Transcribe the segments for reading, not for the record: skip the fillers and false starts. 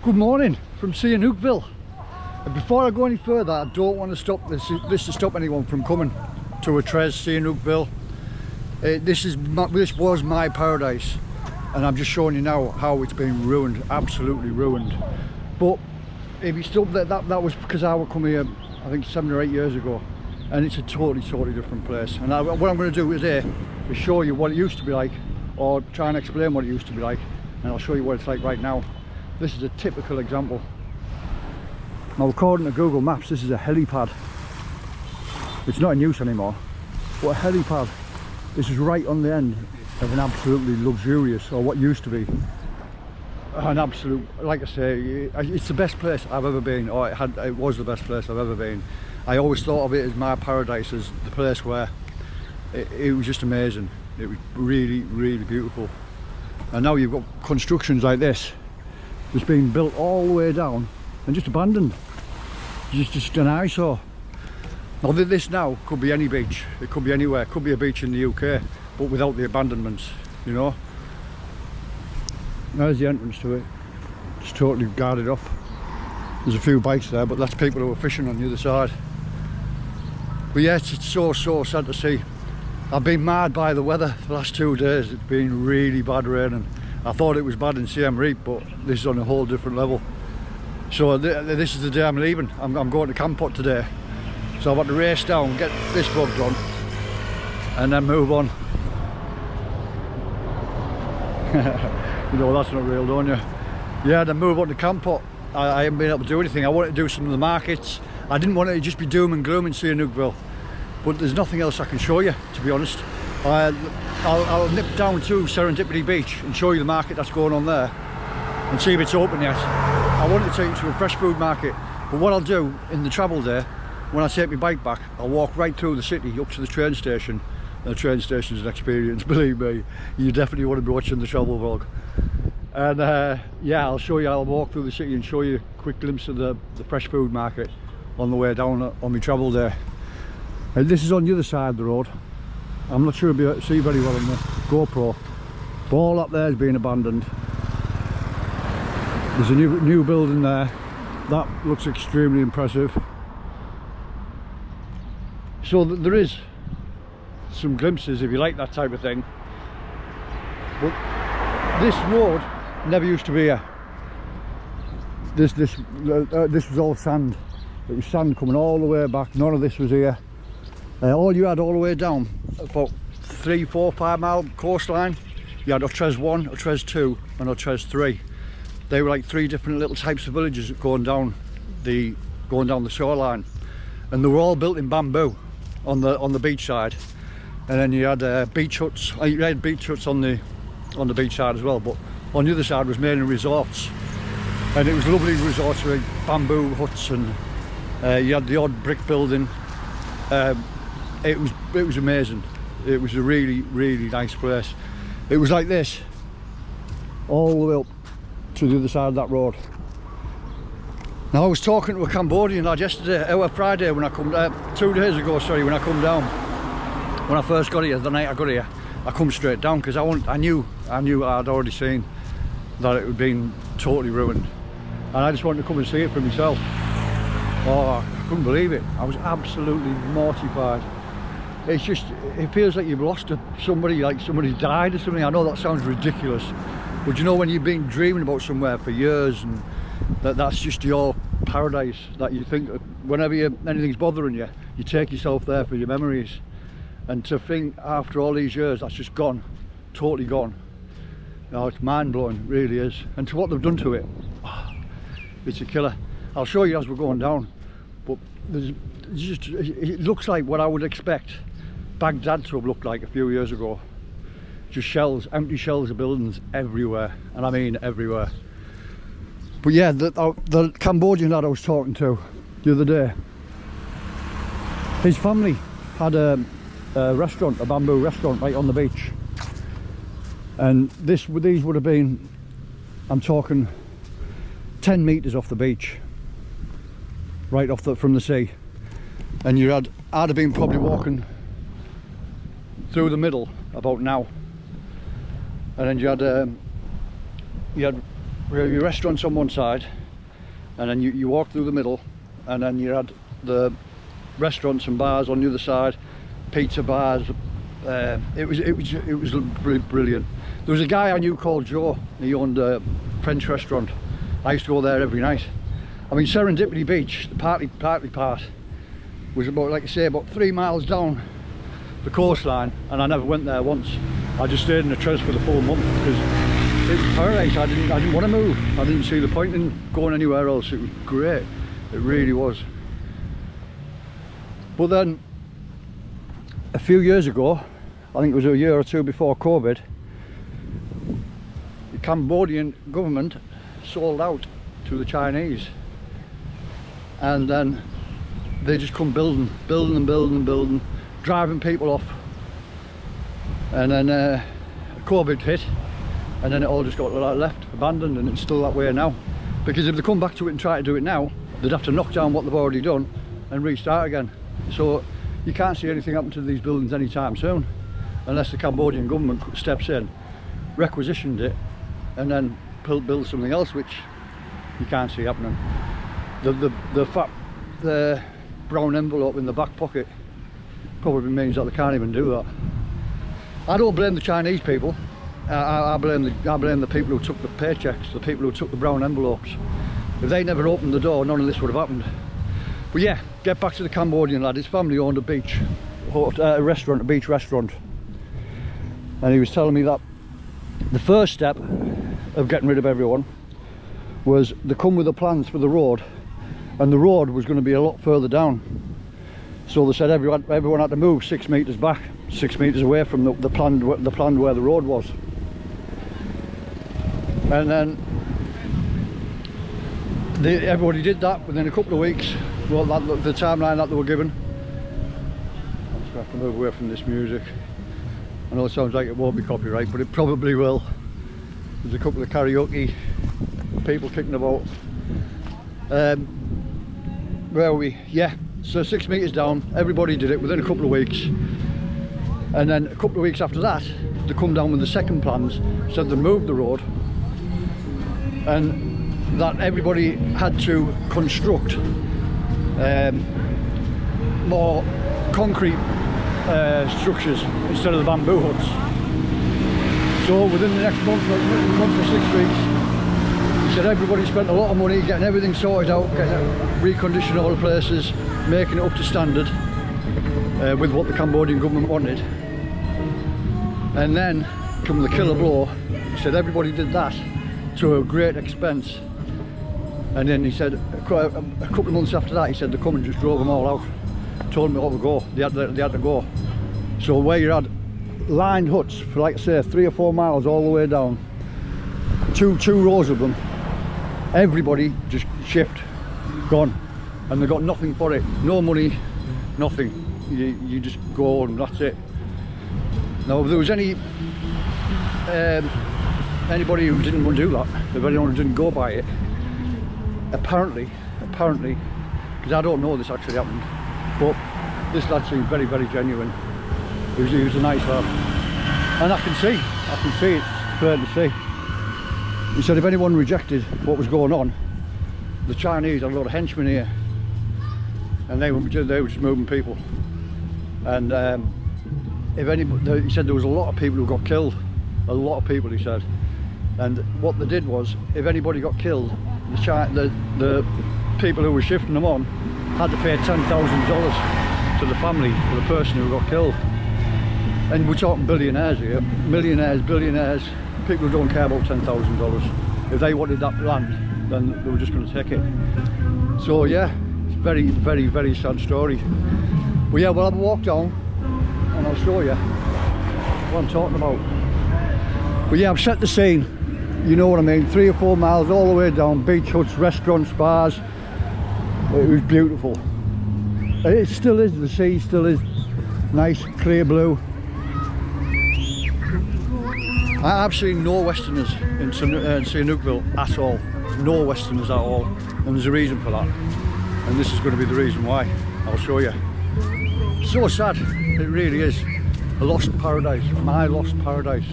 Good morning from Sihanoukville. And before I go any further, I don't want to stop this to stop anyone from coming to Otres, Sihanoukville. This was my paradise, and I'm just showing you now how it's been ruined, absolutely ruined. But if you still that was because I would come here, I think 7 or 8 years ago, and it's a totally different place. And what I'm going to do today is show you what it used to be like, or try and explain what it used to be like, and I'll show you what it's like right now. This is a typical example. Now, according to Google Maps, this is a helipad. It's not in use anymore, but a helipad. This is right on the end of an absolutely luxurious, or what used to be an absolute, like I say, it's the best place I've ever been, or it was the best place I've ever been. I always thought of it as my paradise, as the place where it was just amazing. It was really beautiful. And now you've got constructions like this. It's been built all the way down and just abandoned. Just an eyesore. Now this now could be any beach, it could be anywhere, it could be a beach in the UK, but without the abandonments, you know. There's the entrance to it, it's totally guarded off. There's a few bikes there, but that's people who are fishing on the other side. But yeah, it's so sad to see. I've been marred by the weather the last 2 days. It's been really bad raining. I thought it was bad in Siem Reap, but this is on a whole different level. So this is the day I'm leaving. I'm going to Cambodia today. So I've got to race down, get this vlog done, and then move on. You know that's not real, don't you? Yeah, then move on to Cambodia. I haven't been able to do anything. I wanted to do some of the markets. I didn't want it to just be doom and gloom in Sihanoukville, but there's nothing else I can show you, to be honest. I'll nip down to Serendipity Beach and show you the market that's going on there and see if it's open yet. I wanted to take you to a fresh food market, but what I'll do in the travel day, when I take my bike back, I'll walk right through the city up to the train station. The train station is an experience, believe me. You definitely want to be watching the travel vlog. And yeah, I'll walk through the city and show you a quick glimpse of the fresh food market on the way down on my travel day. And this is on the other side of the road. I'm not sure you'll be able to see very well on the GoPro, but all up there is being abandoned. There's a new building there. That looks extremely impressive. So there is some glimpses if you like that type of thing. But this road never used to be here. This was all sand. It was sand coming all the way back. None of this was here. All you had all the way down, about 3, 4, 5 mile coastline, you had Otres 1, Otres 2 and Otres 3. They were like 3 different little types of villages going down the shoreline, and they were all built in bamboo on the beach side. And then you had beach huts. You had beach huts on the beach side as well, but on the other side was mainly resorts, and it was lovely resorts with bamboo huts, and you had the odd brick building. It was amazing. It was a really nice place. It was like this all the way up to the other side of that road. Now I was talking to a Cambodian lad Friday when I come 2 days ago, sorry, when I come down. When I first got here, the night I got here, I come straight down because I knew I'd already seen that it had been totally ruined, and I just wanted to come and see it for myself. Oh, I couldn't believe it. I was absolutely mortified. It's just, it feels like you've lost somebody, like somebody died or something. I know that sounds ridiculous, but you know when you've been dreaming about somewhere for years, and that's just your paradise, that you think whenever anything's bothering you, you take yourself there for your memories. And to think after all these years that's just gone, totally gone. No, it's mind-blowing, really is. And to what they've done to it, it's a killer. I'll show you as we're going down, but it looks like what I would expect Baghdad to have looked like a few years ago. Just shells, empty shells of buildings everywhere, and I mean everywhere. But yeah, the Cambodian lad I was talking to the other day, his family had a restaurant, a bamboo restaurant right on the beach, and these would have been, I'm talking 10 metres off the beach, right off from the sea. And I'd have been probably walking through the middle about now, and then you had your restaurants on one side, and then you walk through the middle, and then you had the restaurants and bars on the other side, pizza bars. It was brilliant. There was a guy I knew called Joe. He owned a French restaurant. I used to go there every night. I mean, Serendipity Beach, the party part, was about, like I say, about 3 miles down the coastline, and I never went there once. I just stayed in the Tres for the full month because it was paradise. I didn't want to move. I didn't see the point in going anywhere else. It was great. It really was. But then, a few years ago, I think it was a year or two before COVID, the Cambodian government sold out to the Chinese, and then they just come building, driving people off, and then COVID hit, and then it all just got left abandoned, and it's still that way now. Because if they come back to it and try to do it now, they'd have to knock down what they've already done and restart again. So you can't see anything happen to these buildings anytime soon, unless the Cambodian government steps in, requisitioned it, and then build something else, which you can't see happening. The brown envelope in the back pocket probably means that they can't even do that. I don't blame the Chinese people. I blame the people who took the paychecks, the people who took the brown envelopes. If they never opened the door, none of this would have happened. But yeah, get back to the Cambodian lad. His family owned a beach restaurant, a beach restaurant, and he was telling me that the first step of getting rid of everyone was they come with the plans for the road, and the road was going to be a lot further down. So they said everyone had to move 6 meters back, 6 meters away from the planned where the road was. And then everybody did that within a couple of weeks. Well, the timeline that they were given. I'm just going to have to move away from this music. I know it sounds like it won't be copyright, but it probably will. There's a couple of karaoke people kicking about. Where are we? Yeah, so 6 meters down, everybody did it within a couple of weeks. And then a couple of weeks after that, they come down with the second plans, said they moved the road, and that everybody had to construct more concrete structures instead of the bamboo huts. So within the next month or 6 weeks, he said everybody spent a lot of money getting everything sorted out, reconditioning all the places, making it up to standard with what the Cambodian government wanted. And then come the killer blow. He said everybody did that to a great expense, and then he said a couple of months after that, he said they come and just drove them all out, told them all to go. They had to go. So where you had lined huts for, like I say, 3 or 4 miles all the way down, two rows of them, everybody just shift, gone, and they got nothing for it, no money, nothing. You just go and that's it. Now if there was anybody who didn't want to do that, if anyone who didn't go by it, apparently, because I don't know this actually happened, but this lad seemed very, very genuine. He was a nice lad, and I can see it's clear to see. He said if anyone rejected what was going on, the Chinese had a lot of henchmen here, and they were just moving people. And if anybody, he said there was a lot of people who got killed, a lot of people, he said. And what they did was, if anybody got killed, the people who were shifting them on had to pay $10,000 to the family for the person who got killed. And we're talking billionaires here, millionaires, billionaires, people who don't care about $10,000. If they wanted that land, then they were just going to take it. So yeah, it's very, very, very sad story. But yeah, we'll have a walk down and I'll show you what I'm talking about. But yeah, I've set the scene, you know what I mean, 3 or 4 miles all the way down, beach huts, restaurants, bars. It was beautiful. It still is, the sea still is nice, clear blue. I've seen no Westerners in Sihanoukville at all, no Westerners at all, and there's a reason for that, and this is going to be the reason why. I'll show you. So sad, it really is. A lost paradise, my lost paradise.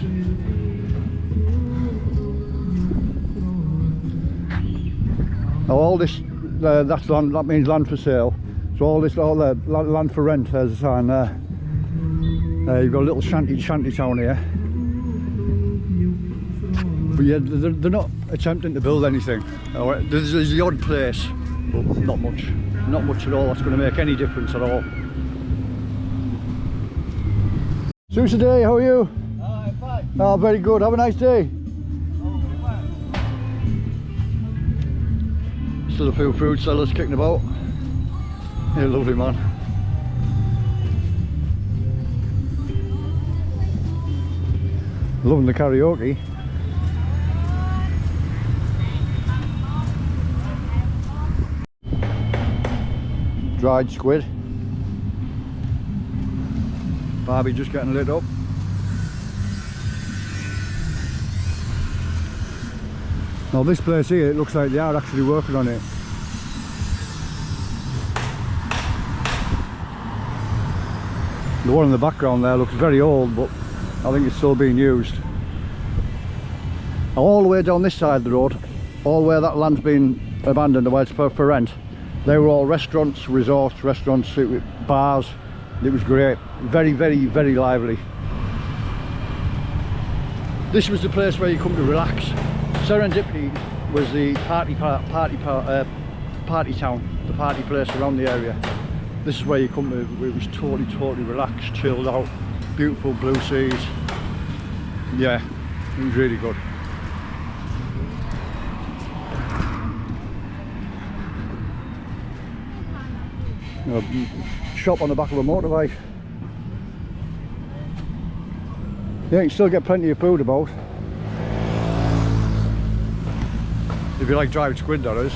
Now all this, that's land, that means land for sale. So all this, all the land for rent, there's a sign there. You've got a little shanty town here. But yeah, they're not attempting to build anything. There's the odd place, but not much at all that's going to make any difference at all. Susa Day, how are you? I'm fine. Oh, very good. Have a nice day. Still a few food sellers kicking about. Yeah, lovely man. Loving the karaoke. Dried squid. Barbie just getting lit up. Now this place here, it looks like they are actually working on it. The one in the background there looks very old, but I think it's still being used. Now all the way down this side of the road, all where that land's been abandoned, where it's for rent, they were all restaurants, resorts, restaurants, bars. It was great. Very, very, very lively. This was the place where you come to relax. Serendipity was the party town, the party place around the area. This is where you come to, it was totally relaxed, chilled out, beautiful blue seas. Yeah, it was really good. Shop on the back of a motorbike. Yeah, you can still get plenty of food about. If you like dried squid, that is.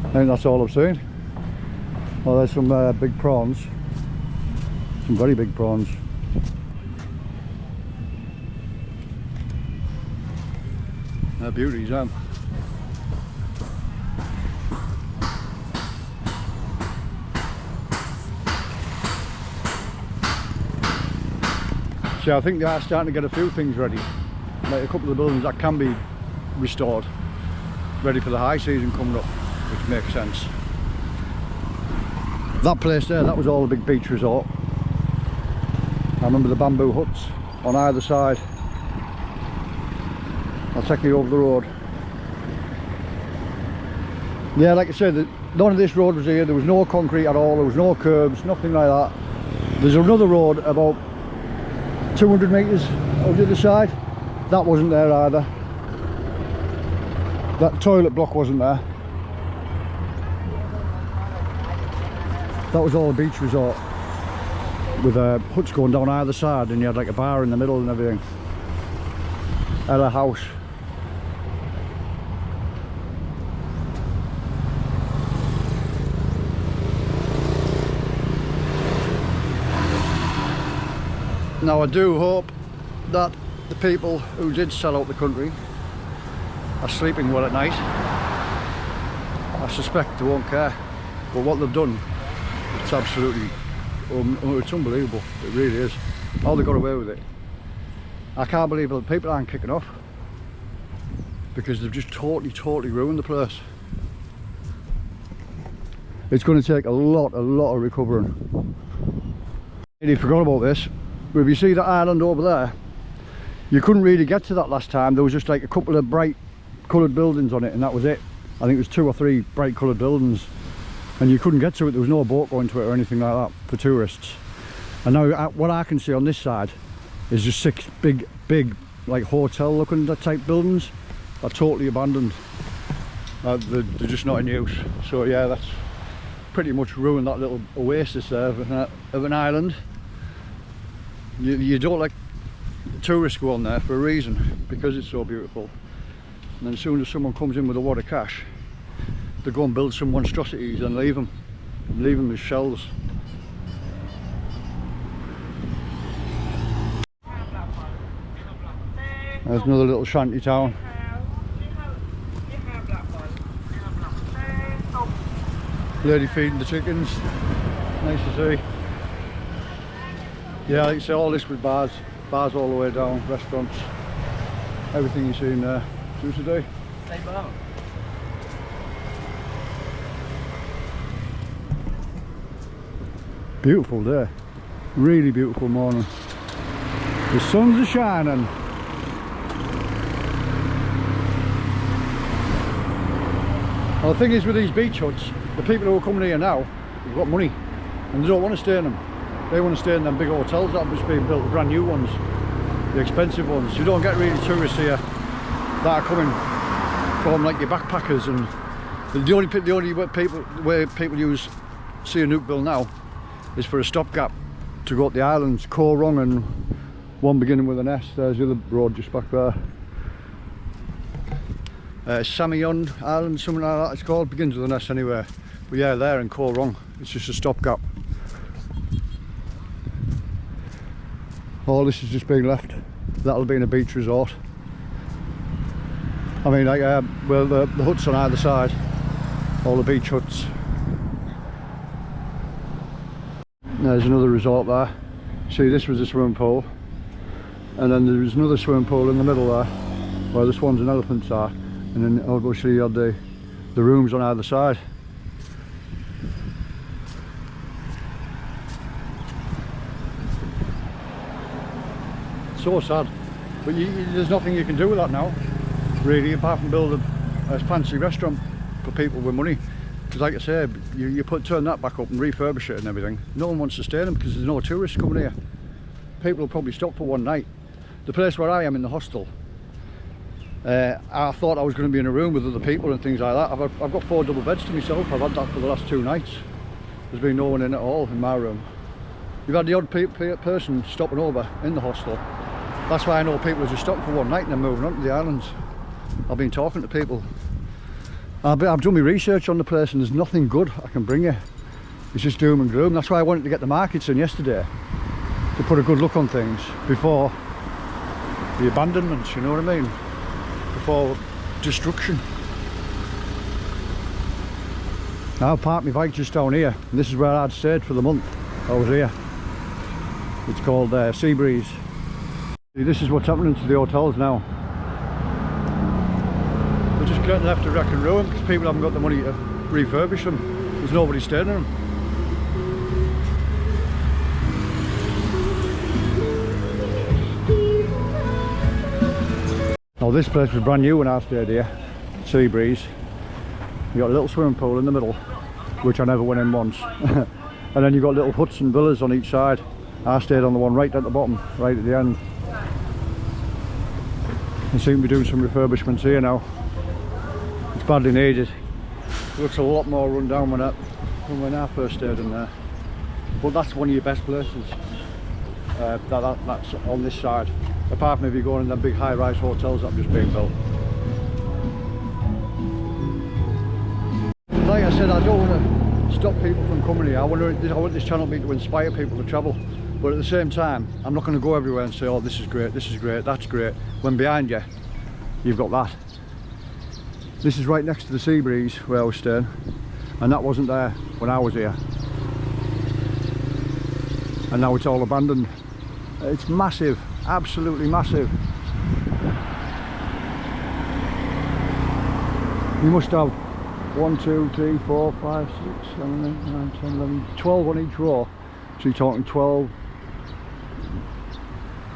I think that's all I've seen. Well, there's some big prawns. Some very big prawns. They're beauties, aren't they? So I think they are starting to get a few things ready, like a couple of buildings that can be restored, ready for the high season coming up, which makes sense. That place there, that was all a big beach resort. I remember the bamboo huts on either side. I'll take you over the road. Yeah, like I said, none of this road was here. There was no concrete at all, there was no curbs, nothing like that. There's another road about 200 metres on the other side, that wasn't there either. That toilet block wasn't there. That was all a beach resort with huts going down either side, and you had like a bar in the middle and everything. And a house. Now I do hope that the people who did sell out the country are sleeping well at night. I suspect they won't care, but what they've done, it's absolutely, it's unbelievable, it really is. How they got away with it. I can't believe that people aren't kicking off, because they've just totally ruined the place. It's going to take a lot of recovering. You forgot about this. If you see that island over there, you couldn't really get to that last time. There was just like a couple of bright coloured buildings on it, and that was it. I think it was 2 or 3 bright coloured buildings, and you couldn't get to it. There was no boat going to it or anything like that for tourists. And now what I can see on this side is just 6 big like hotel looking type buildings are totally abandoned. They're just not in use. So yeah, that's pretty much ruined that little oasis there of an island. You don't let tourists go on there for a reason, because it's so beautiful. And then as soon as someone comes in with a wad of cash, they go and build some monstrosities and leave them as shells. There's another little shanty town. Lady feeding the chickens, nice to see. Yeah, like you say, all this with bars all the way down, restaurants, everything you see in there. See you today. Stay well. Beautiful day. Really beautiful morning. The sun's a shining. Well, the thing is with these beach huts, the people who are coming here now, they've got money and they don't want to stay in them. They want to stay in them big hotels that have just been built, the brand new ones, the expensive ones. You don't get really tourists here that are coming from like your backpackers, and the only way people use Sihanoukville now is for a stopgap to go up the islands, Koh Rong and one beginning with an S. There's the other road just back there. Samion Island, something like that it's called, begins with an S anyway. But yeah, there in Koh Rong, it's just a stopgap. All this is just being left. That'll be in a beach resort. I mean, like, well, the huts on either side, all the beach huts. There's another resort there. See, this was a swimming pool, and then there's another swimming pool in the middle there, where the swans and elephants are, and then obviously you had the rooms on either side. So sad, but there's nothing you can do with that now, really, apart from build a fancy restaurant for people with money. Because like I say, you turn that back up and refurbish it and everything. No one wants to stay in them because there's no tourists coming here. People will probably stop for one night. The place where I am in the hostel, I thought I was going to be in a room with other people and things like that. I've got 4 double beds to myself. I've had that for the last 2 nights. There's been no one in at all in my room. You've had the odd person stopping over in the hostel. That's why I know people are just stopping for one night and then moving on to the islands. I've been talking to people. I've done my research on the place and there's nothing good I can bring you. It's just doom and gloom. That's why I wanted to get the markets in yesterday, to put a good look on things before the abandonments, you know what I mean? Before destruction. I'll park my bike just down here, and this is where I'd stayed for the month I was here. It's called Sea Breeze. This is what's happening to the hotels now. They're just getting left to wreck and ruin because people haven't got the money to refurbish them. There's nobody staying in them. Oh, this place was brand new when I stayed here, Sea Breeze. You got a little swimming pool in the middle, which I never went in once. And then you got little huts and villas on each side. I stayed on the one right at the bottom, right at the end. They seem to be doing some refurbishments here now. It's badly needed. It looks a lot more run down than when I first stayed in there. But that's one of your best places. That's on this side. Apart from if you're going in them big high-rise hotels that have just been built. Like I said, I don't want to stop people from coming here. I want this channel to inspire people to travel. But at the same time, I'm not going to go everywhere and say, oh, this is great, that's great, when behind you, you've got that. This is right next to the Sea Breeze where I was staying, and that wasn't there when I was here. And now it's all abandoned. It's massive, absolutely massive. You must have 1, 2, 3, 4, 5, 6, 7, 8, 9, 10, 11, 12 on each row. So you're talking 12,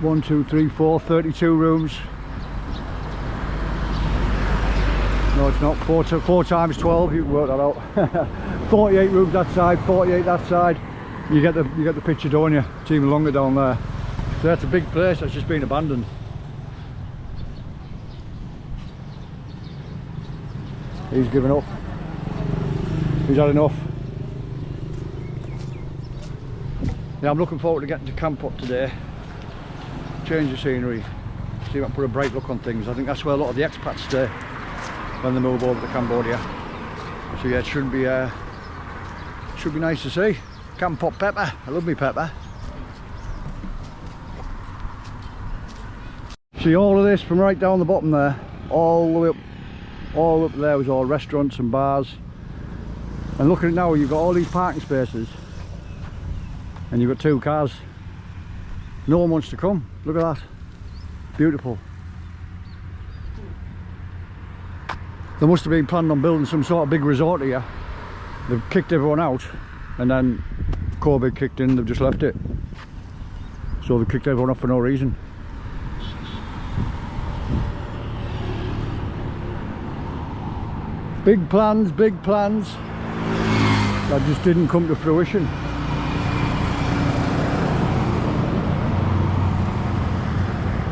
1, 2, 3, 4, 32 rooms. No, it's not. 4 times 12, you can work that out. 48 rooms that side, 48 that side. You get the picture, don't you? It's even longer down there. So that's a big place that's just been abandoned. He's given up. He's had enough. Yeah, I'm looking forward to getting to camp up today. Change the scenery. See if I can put a bright look on things. I think that's where a lot of the expats stay when they move over to Cambodia. So yeah, it should be nice to see. Camp pot pepper. I love me pepper. See, all of this from right down the bottom there, all the way up, all up there was all restaurants and bars. And look at it now, you've got all these parking spaces and you've got 2 cars. No one wants to come. Look at that. Beautiful. They must have been planning on building some sort of big resort here. They've kicked everyone out, and then COVID kicked in, they've just left it. So they kicked everyone off for no reason. Big plans that just didn't come to fruition.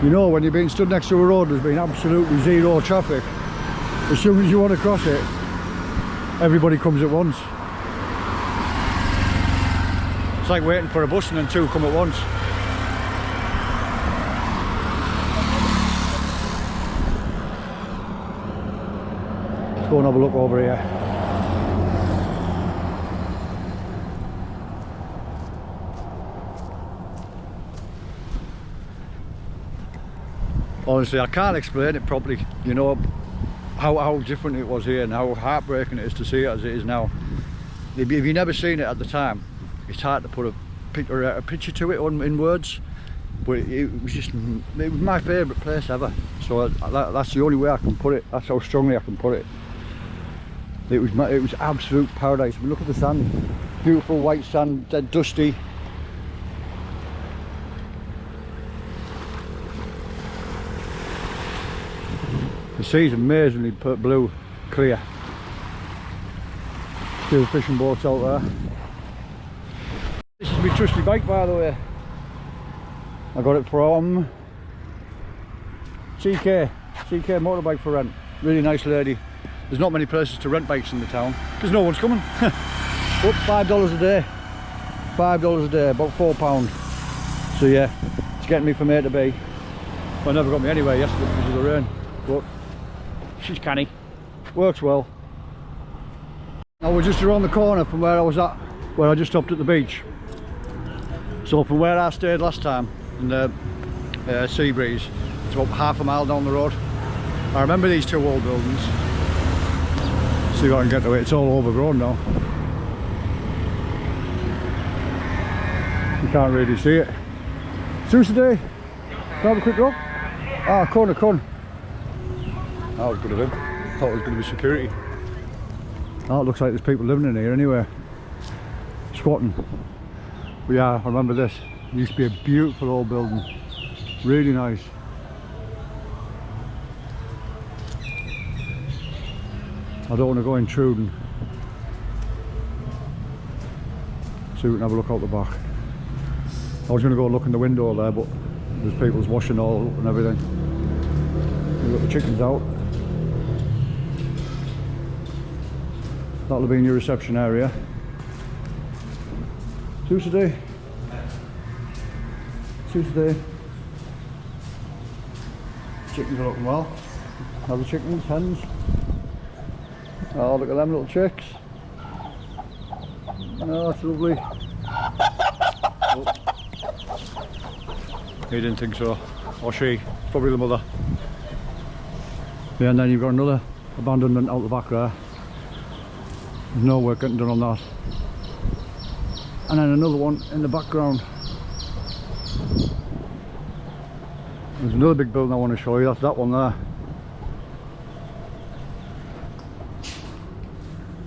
You know, when you're being stood next to a road there's been absolutely zero traffic, as soon as you want to cross it, everybody comes at once. It's like waiting for a bus and then two come at once. Let's go and have a look over here. Honestly, I can't explain it properly, you know, how different it was here and how heartbreaking it is to see it as it is now. If you've never seen it at the time, it's hard to put a picture to it in words, but it was my favourite place ever. So that's the only way I can put it. That's how strongly I can put it. It was absolute paradise. I mean, look at the sand, beautiful white sand, dead dusty. The sea's amazingly blue, clear. Still fishing boats out there. This is my trusty bike, by the way. I got it from CK motorbike for rent. Really nice lady. There's not many places to rent bikes in the town because no one's coming. But $5 a day. $5 a day, about £4. So yeah, it's getting me from A to B. Well, it never got me anywhere yesterday because of the rain. But she's canny. Works well. Now we're just around the corner from where I was at, where I just stopped at the beach. So from where I stayed last time in the sea breeze, it's about half a mile down the road. I remember these two old buildings. See if I can get to it. It's all overgrown now. You can't really see it. Tuesday, can I have a quick look? Ah, corner. That was good of him. Thought it was going to be security. Oh, it looks like there's people living in here anyway. Squatting. But yeah, I remember this. It used to be a beautiful old building. Really nice. I don't want to go intruding. See if we can have a look out the back. I was going to go look in the window there, but there's people's washing all up and everything. We've got the chickens out. That'll be in your reception area. Tuesday. Chickens are looking well. Another chickens, hens. Oh, look at them little chicks. Oh, that's lovely. Oh. He didn't think so. Or she. Probably the mother. Yeah, and then you've got another abandonment out the back there. There's no work getting done on that. And then another one in the background. There's another big building I want to show you. That's that one there.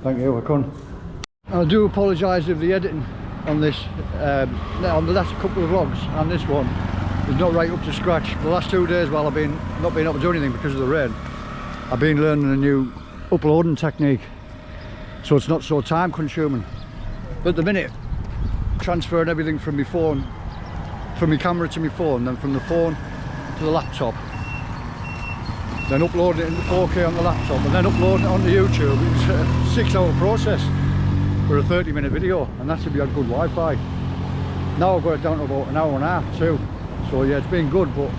Thank you, I couldn't. I do apologise if the editing on this, on the last couple of vlogs and this one is not right up to scratch. The last 2 days while I've not been able to do anything because of the rain, I've been learning a new uploading technique, so it's not so time consuming. But at the minute, transferring everything from my phone, from my camera to my phone, then from the phone to the laptop, then uploading it into 4K on the laptop and then uploading it onto YouTube. It's a 6-hour process for a 30-minute video, and that's if you had good Wi-Fi. Now I've got it down to about an hour and a half too. So yeah, it's been good, but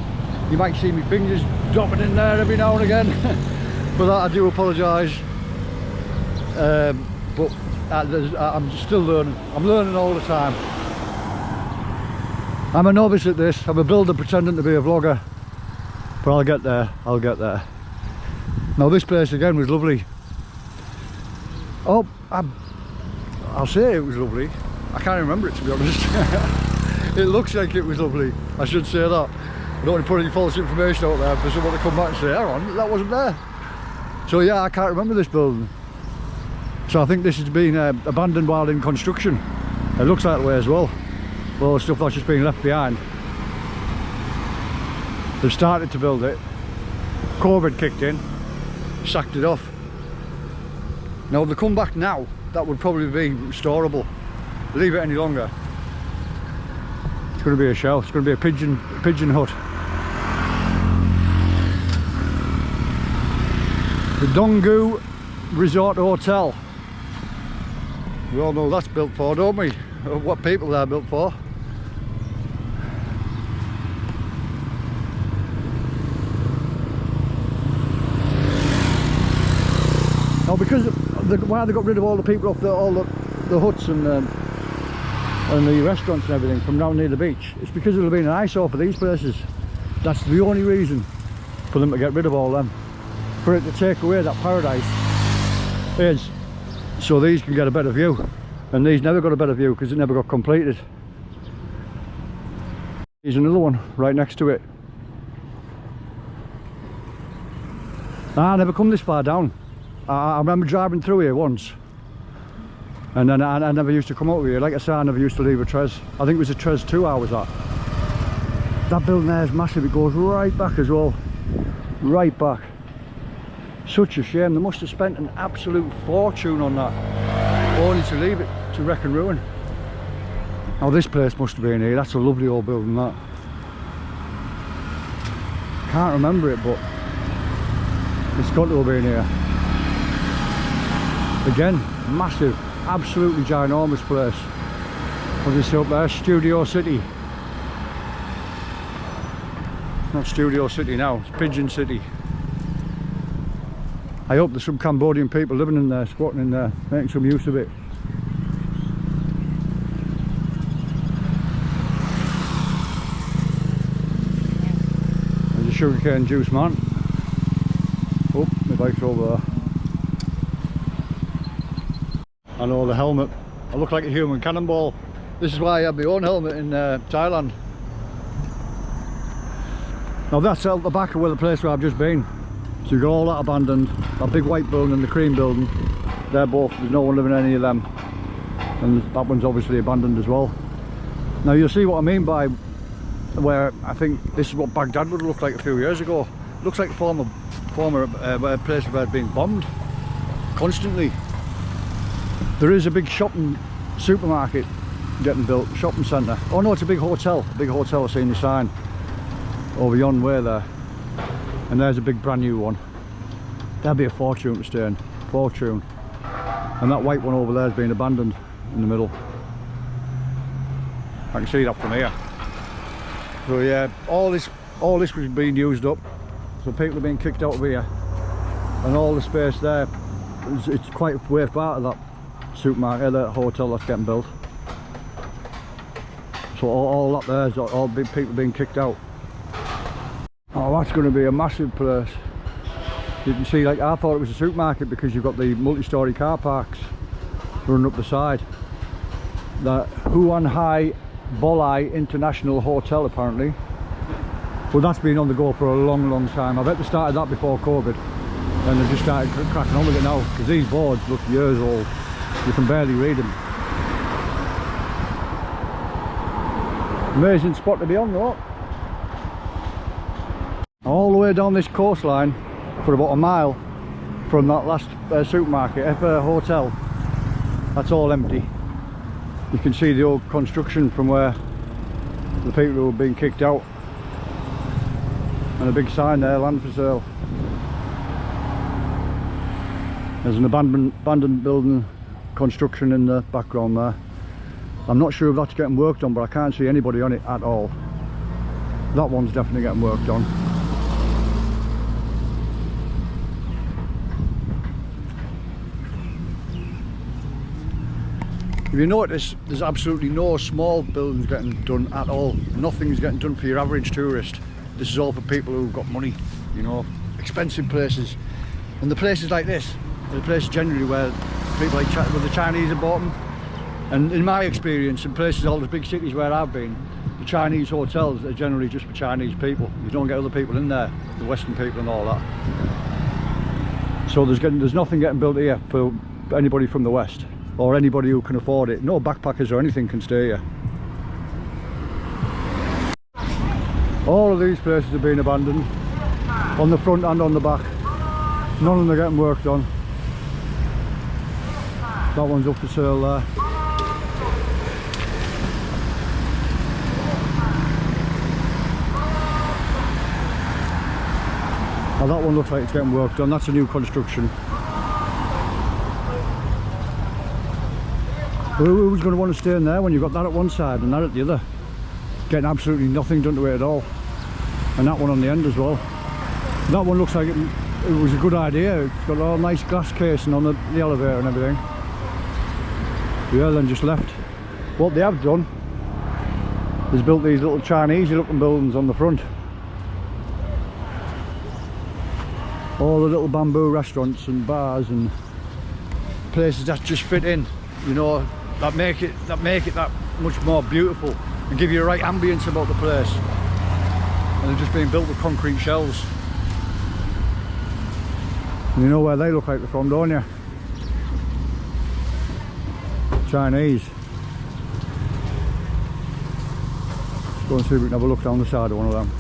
you might see my fingers dropping in there every now and again. For that I do apologise. But I'm still learning. I'm learning all the time. I'm a novice at this. I'm a builder pretending to be a vlogger. But I'll get there, Now this place again was lovely. Oh, I'll say it was lovely. I can't remember it, to be honest. It looks like it was lovely. I should say that. I don't want to put any false information out there for someone to come back and say, hang on, that wasn't there. So yeah, I can't remember this building. So I think this has been abandoned while in construction. It looks that way as well. All the stuff that's just been left behind. They've started to build it. COVID kicked in, sacked it off. Now if they come back now, that would probably be restorable. Leave it any longer, it's going to be a shell. It's going to be a pigeon hut. The Donggu Resort Hotel. We all know that's built for, don't we? What people they're built for. Now because why they got rid of all the people off all the huts and the restaurants and everything from down near the beach, it's because it'll have been an eyesore for these places. That's the only reason for them to get rid of all them. For it to take away that paradise is so these can get a better view, and these never got a better view because it never got completed. Here's another one right next to it. I never come this far down. I remember driving through here once, and then I never used to come over here. Like I said, I never used to leave Otres. I think it was Otres 2 I was at. That building there is massive. It goes right back as well, right back. Such a shame. They must have spent an absolute fortune on that, only to leave it to wreck and ruin. Now this place must have been here. That's a lovely old building, that. Can't remember it, but it's got to have been here. Again, massive, absolutely ginormous place. What's this up there? Studio City. It's not Studio City now, it's Pigeon City. I hope there's some Cambodian people living in there, squatting in there, making some use of it. There's a sugarcane juice man. Oh, my bike's over there. I know the helmet. I look like a human cannonball. This is why I have my own helmet in Thailand. Now that's out the back of where the place where I've just been. So you've got all that abandoned. That big white building and the cream building. They're both, there's no one living in any of them. And that one's obviously abandoned as well. Now you'll see what I mean by where I think this is what Baghdad would look like a few years ago. It looks like a former place where it's been bombed constantly. There is a big shopping supermarket getting built, shopping centre. Oh no, it's a big hotel. I've seen the sign over yon way there. And there's a big brand new one. That'd be a fortune to stay in, fortune. And that white one over there has been abandoned in the middle. I can see that from here. So yeah, all this was being used up. So people are being kicked out of here. And all the space there, it's quite way far of that supermarket, that hotel that's getting built. So all that there's all big people being kicked out. Oh, that's going to be a massive place. You can see, like, I thought it was a supermarket because you've got the multi-storey car parks running up the side. The Huan Hai Bolai International Hotel apparently. Well, that's been on the go for a long time. I bet they started that before COVID and they've just started cracking on with it now, because these boards look years old. You can barely read them. Amazing spot to be on though. All the way down this coastline for about a mile from that last supermarket, hotel, that's all empty. You can see the old construction from where the people who were being kicked out, and a big sign there, land for sale. There's an abandoned building construction in the background there. I'm not sure if that's getting worked on, but I can't see anybody on it at all. That one's definitely getting worked on. If you notice, there's absolutely no small buildings getting done at all. Nothing's getting done for your average tourist. This is all for people who've got money, you know, expensive places. And the places like this, the places generally where people like the Chinese have bought them. And in my experience, in places, all the big cities where I've been, the Chinese hotels are generally just for Chinese people. You don't get other people in there, the Western people and all that. So there's nothing getting built here for anybody from the west, or anybody who can afford it. No backpackers or anything can stay here. All of these places have been abandoned, on the front and on the back. None of them are getting worked on. That one's up for sale there. Now that one looks like it's getting worked on. That's a new construction. Who's going to want to stay in there when you've got that at one side and that at the other? Getting absolutely nothing done to it at all. And that one on the end as well. That one looks like it was a good idea. It's got all nice glass casing on the elevator and everything. Yeah, then just left. What they have done is built these little Chinese looking buildings on the front. All the little bamboo restaurants and bars and places that just fit in, you know, that make it that much more beautiful and give you a right ambience about the place. And they're just being built with concrete shells. And you know where they look like they're from, don't you? Chinese. Let's go and see if we can have a look down the side of one of them.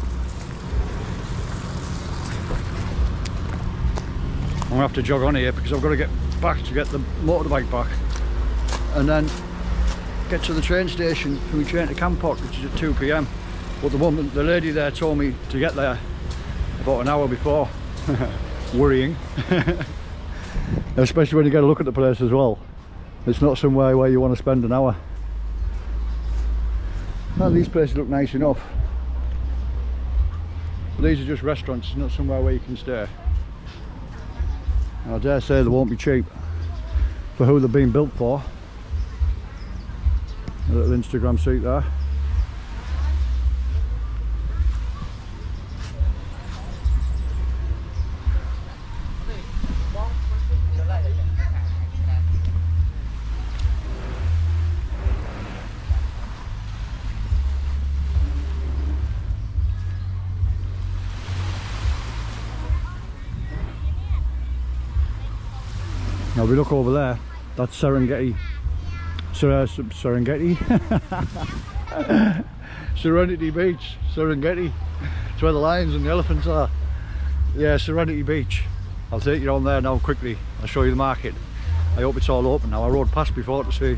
I'm gonna have to jog on here because I've got to get back to get the motorbike back, and then get to the train station for my train to Campock, which is at 2 PM. But the lady there told me to get there about an hour before. Worrying. Especially when you get a look at the place as well. It's not somewhere where you want to spend an hour. Well, these places look nice enough. But these are just restaurants, it's not somewhere where you can stay. I dare say they won't be cheap for who they've been built for. A little Instagram seat there. Now if we look over there, that's Serengeti. Serengeti? Serenity Beach. Serengeti. It's where the lions and the elephants are. Yeah, Serenity Beach. I'll take you on there now quickly. I'll show you the market. I hope it's all open now. I rode past before to see,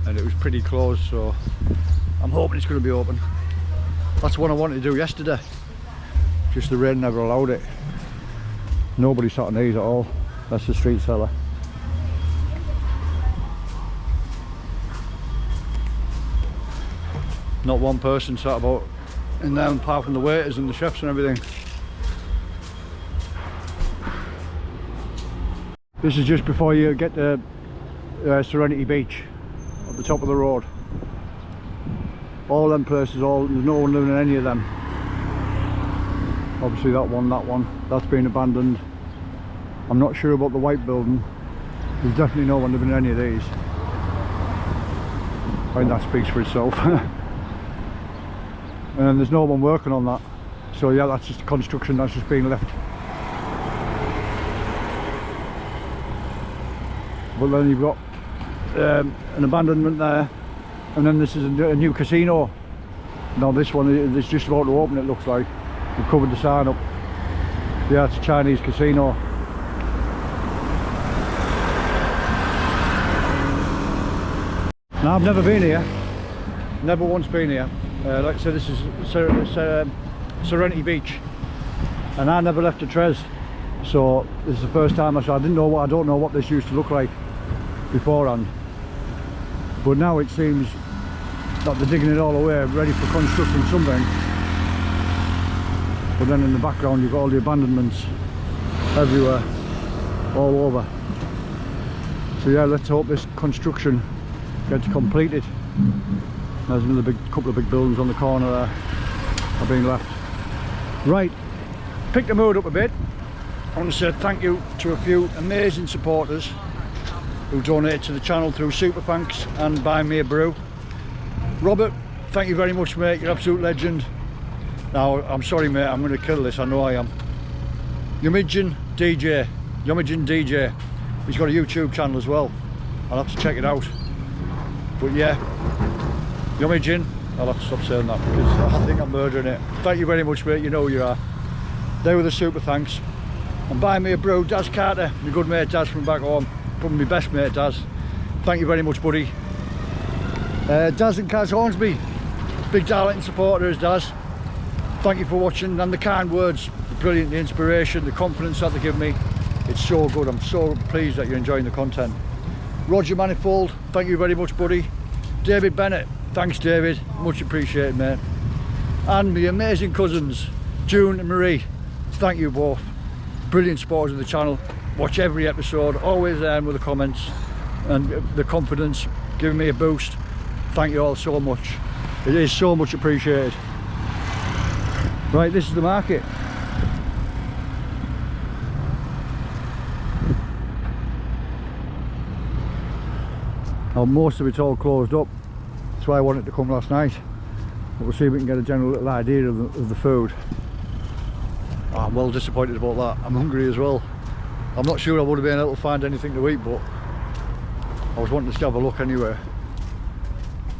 and it was pretty closed, so I'm hoping it's going to be open. That's what I wanted to do yesterday. Just the rain never allowed it. Nobody sat on these at all. That's the street seller. Not one person sat about in there apart from the waiters and the chefs and everything. This is just before you get to Serenity Beach, at the top of the road. All them places, there's no one living in any of them. Obviously that one, that's been abandoned. I'm not sure about the white building. There's definitely no one living in any of these. I think that speaks for itself. And there's no one working on that. So yeah, that's just a construction that's just being left. But then you've got an abandonment there, and then this is a new casino. Now this one is just about to open, it looks like. They've covered the sign up. Yeah, it's a Chinese casino. Now I've never been here, never once been here. Like I said, this is Serenity Beach, and I never left Otres, so this is the first time I don't know what this used to look like beforehand. But now it seems that they're digging it all away, ready for constructing something. But then in the background you've got all the abandonments everywhere, all over. So yeah, let's hope this construction gets completed. There's another couple of big buildings on the corner there are being left. Right, pick the mood up a bit. I want to say thank you to a few amazing supporters who donated to the channel through Super Thanks and Buy Me a Brew. Robert, thank you very much, mate, you're an absolute legend. Now, I'm sorry mate, I'm going to kill this, I know I am. Yumidjan, DJ, Yomijin DJ. He's got a YouTube channel as well. I'll have to check it out. But yeah, Yomijin, I'll have to stop saying that because I think I'm murdering it. Thank you very much, mate. You know who you are. They were the super thanks. And buy me a brew, Daz Carter, my good mate Daz from back home. Probably my best mate Daz. Thank you very much, buddy. Daz and Kaz Hornsby, big Darlington supporter is Daz. Thank you for watching, and the kind words, the brilliant, the inspiration, the confidence that they give me. It's so good. I'm so pleased that you're enjoying the content. Roger Manifold, thank you very much, buddy. David Bennett, thanks David, much appreciated, mate. And my amazing cousins, June and Marie, thank you both. Brilliant supporters of the channel. Watch every episode, always there with the comments and the confidence, giving me a boost. Thank you all so much. It is so much appreciated. Right, this is the market. Now, most of it's all closed up. That's why I wanted to come last night. But we'll see if we can get a general little idea of the food. Oh, I'm well disappointed about that. I'm hungry as well. I'm not sure I would have been able to find anything to eat, but I was wanting to have a look anyway.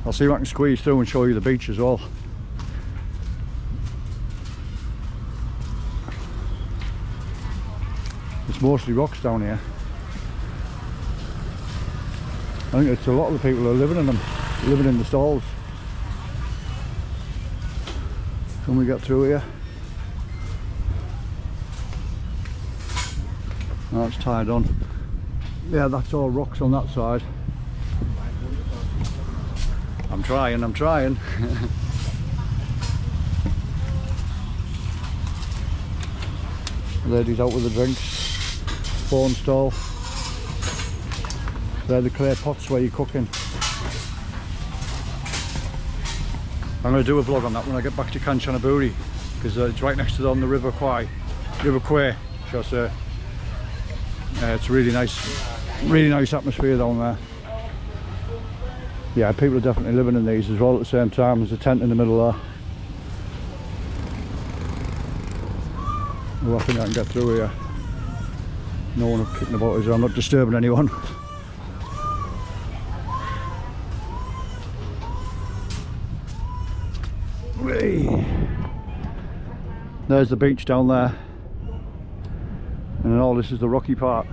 I'll see if I can squeeze through and show you the beach as well. It's mostly rocks down here. I think it's a lot of the people who are living in them, living in the stalls. Can we get through here? Oh, it's tied on. Yeah, that's all rocks on that side. I'm trying. Ladies out with the drinks. Phone stall. They're the clay pots where you're cooking. I'm going to do a vlog on that when I get back to Kanchanaburi, because it's right next to the River Kwai, shall I say. It's a really nice atmosphere down there. Yeah, people are definitely living in these as well at the same time. There's a tent in the middle there. Oh, I think I can get through here. No one kicking about us, I'm not disturbing anyone. There's the beach down there, and then all this is the rocky part.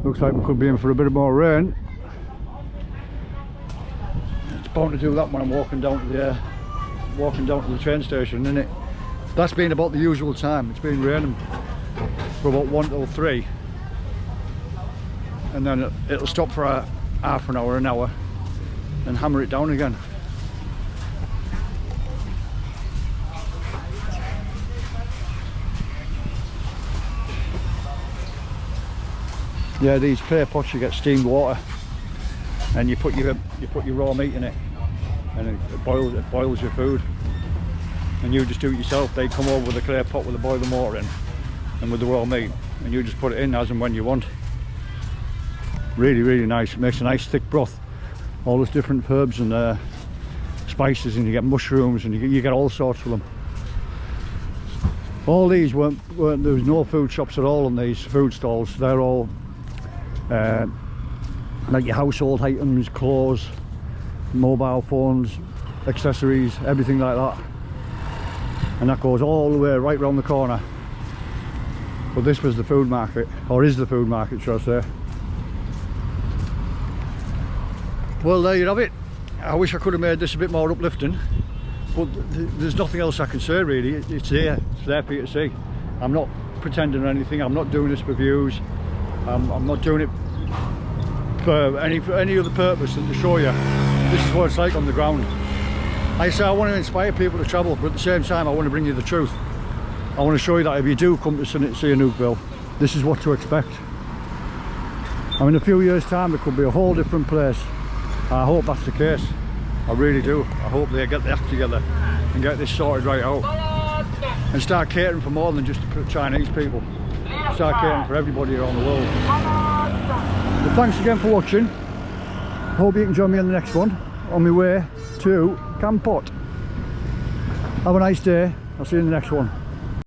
Looks like we could be in for a bit more rain. It's bound to do that when I'm walking down to the train station, isn't it? That's been about the usual time. It's been raining for about 1 till 3, and then it'll stop for a half an hour, and hammer it down again. Yeah, these clay pots, you get steamed water, and you put your raw meat in it, and it boils your food, and you just do it yourself. They come over with a clay pot with the boiling water in, and with the raw meat, and you just put it in as and when you want. Really nice. It makes a nice thick broth. All those different herbs and spices, and you get mushrooms, and you get all sorts of them. All these weren't there was no food shops at all on these food stalls. They're all like your household items, clothes, mobile phones, accessories, everything like that. And that goes all the way right round the corner. But this was the food market, or is the food market, should I say. Well, there you have it. I wish I could have made this a bit more uplifting, but there's nothing else I can say really. It's there for you to see. I'm not pretending or anything. I'm not doing this for views. I'm not doing it for any other purpose than to show you this is what it's like on the ground. Like I say, I want to inspire people to travel, but at the same time I want to bring you the truth. I want to show you that if you do come to Sihanoukville, this is what to expect. I mean, in a few years time it could be a whole different place. I hope that's the case. I really do. I hope they get the act together and get this sorted right out, and start catering for more than just the Chinese people. Start catering for everybody around the world. Well, thanks again for watching. Hope you can join me on the next one on my way to Kampot. Have a nice day, I'll see you in the next one.